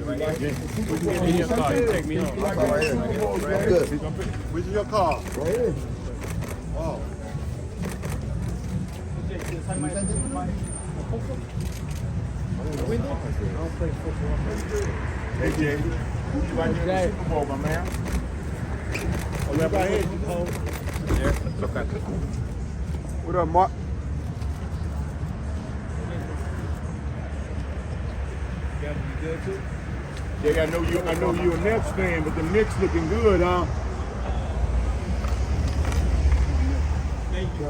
In your car, you take me home. Good. Where's your car? Right here. Wow. Hey, Jamie. You might be in the Super Bowl, my man. Oh, yeah, right here. Yeah, okay. What up, Mark? Yeah, I know you a Knicks fan, but the Knicks looking good, huh? Thank you.